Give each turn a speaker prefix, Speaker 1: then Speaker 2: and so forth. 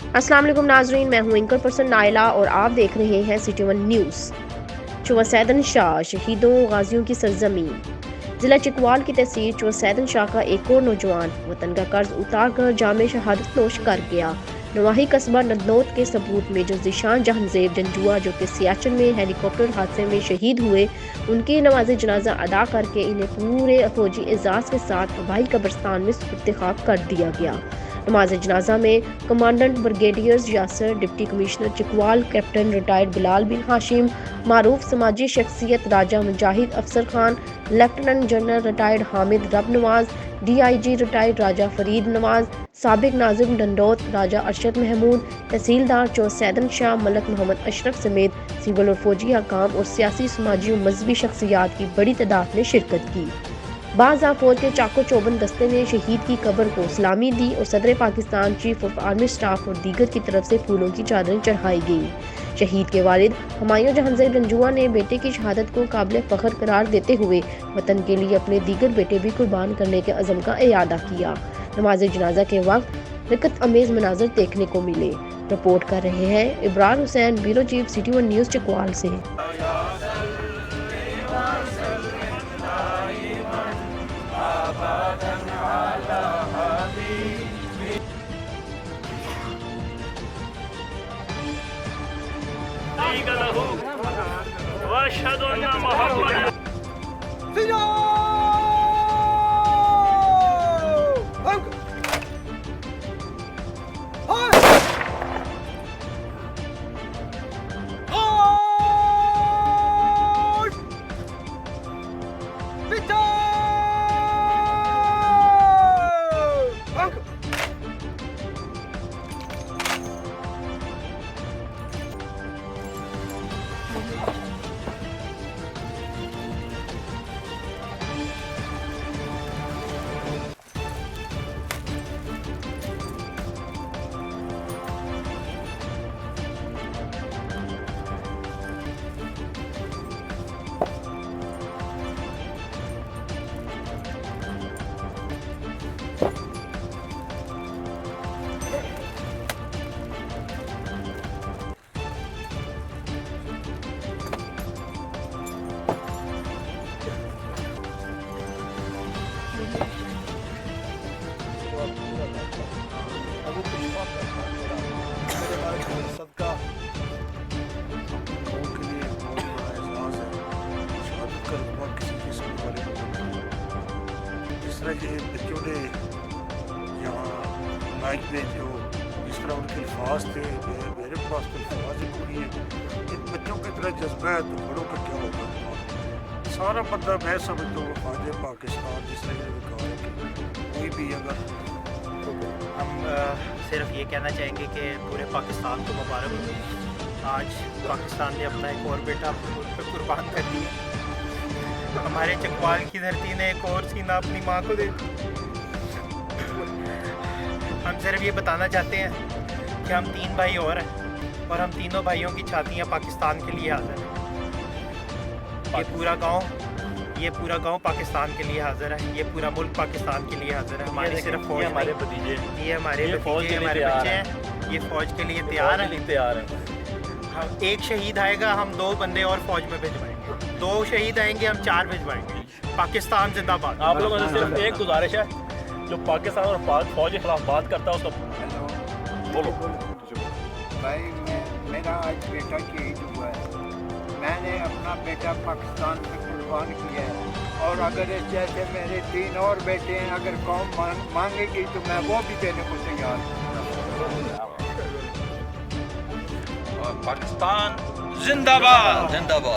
Speaker 1: अस्सलाम वालेकुम नाजरीन, मैं हूं एंकर पर्सन नाइला और आप देख रहे हैं सिटी वन न्यूज़। चुवसैदन शाह शहीदों गाजियों की सरजमीन। जिला चिकवाल की तहसील चुवसैदन शाह का एक और नौजवान वतन का कर्ज उतार कर जामे शहादत नोश कर गया। नवाही कस्बा नदनौत के सबूत मेजर ज़ीशान जहांजेब जंजुआ जो कि सियाचिन में हेलीकॉप्टर हादसे में शहीद हुए, उनकी नमाज जनाजा अदा करके इन्हें पूरे फौजी एजाज के साथ हवाई कब्रिस्तान में सुपुर्द-ए-खाक कर दिया गया। नमाज जनाजा में commandant brigadiers Yasir, deputy commissioner Chakwal captain retired Bilal bin Hashim, मारूफ समाजी शख्सियत Raja Mujahid Afsar Khan, lieutenant general retired Hamid Rab Nawaz, DIG retired Raja Farid Nawaz, साबिक नाजिम डंडौत राजा अरशद महमूद, तहसीलदार चौसैदन शाह मलक मोहम्मद अशरफ समेत सिविल और फौजी हकाम और सियासी समाजी और मजहबी शख्सियात की बड़ी तादाद ने शिरकत की। बाज़ फौज के चाको चौबन दस्ते ने शहीद की कब्र को सलामी दी और सदर Pakistan, chief of army staff और दीगर की तरफ से फूलों की चादरें चढ़ाई गई। शहीद के वालिद हुमायूं जहांजेब रंजुआ ने बेटे की शहादत को काबिल फ़ख्र करार देते हुए वतन के लिए अपने दीगर बेटे भी कुर्बान करने के अज़म का इयादा किया। नमाज जनाजा के वक्त रिकत अमेज मनाजर देखने को मिले। रिपोर्ट कर रहे हैं Ibrar Hussain, bureau chief, city one news Chakwal से।
Speaker 2: واشهد ان محمد
Speaker 3: सदका गाँव के लिए बहुत बड़ा एहसास है। शहादत का रुतबा किसी किस्मत वाले को नहीं मिलता। जिस तरह ये बच्चों ने यहाँ माइक में जो जिस तरह उनके अल्फाज थे, मेरे पास तो अल्फाज ही कोई है। इन बच्चों की तरह जज्बा है तो बड़ों का क्या होगा। सारा बंदा मैं समझता हूँ फायदे पाकिस्तान, जिस तरह इन्होंने कहा है कि कोई भी अगर
Speaker 4: हम सिर्फ ये कहना चाहेंगे कि पूरे पाकिस्तान को मुबारक हो। आज पाकिस्तान ने अपना एक और बेटा मुल्क पर कुर्बान कर दिया। हमारे चकवाल की धरती ने एक और सीना अपनी माँ को दे दिया। हम सिर्फ ये बताना चाहते हैं कि हम 3 भाई और हैं और हम तीनों भाइयों की छातियाँ पाकिस्तान के लिए हाजिर हैं। ये पूरा गांव पाकिस्तान के लिए हाजिर है। ये पूरा मुल्क पाकिस्तान के लिए हाजिर है। हमारे सिर्फ फौज,
Speaker 2: हमारे भतीजे,
Speaker 4: ये हमारे भतीजे, हमारे बच्चे हैं। ये फौज के लिए तैयार है। हम एक शहीद आएगा, हम 2 बंदे और फौज में भिजवाएंगे। 2 शहीद आएंगे, हम 4 भिजवाएंगे। पाकिस्तान जिंदाबाद।
Speaker 2: आप लोगों से सिर्फ एक गुजारिश है, जो पाकिस्तान और पाक फौज के खिलाफ बात करता है उसको बोलो।
Speaker 5: भाई मेरा आज बेटा शहीद हुआ है। मैंने अपना बेटा पाकिस्तान में कुर्बान किया है और अगर जैसे मेरे 3 और बेटे हैं, अगर कौम मांगेगी तो मैं वो भी देने को तैयार हूँ।
Speaker 6: और पाकिस्तान जिंदाबाद जिंदाबाद।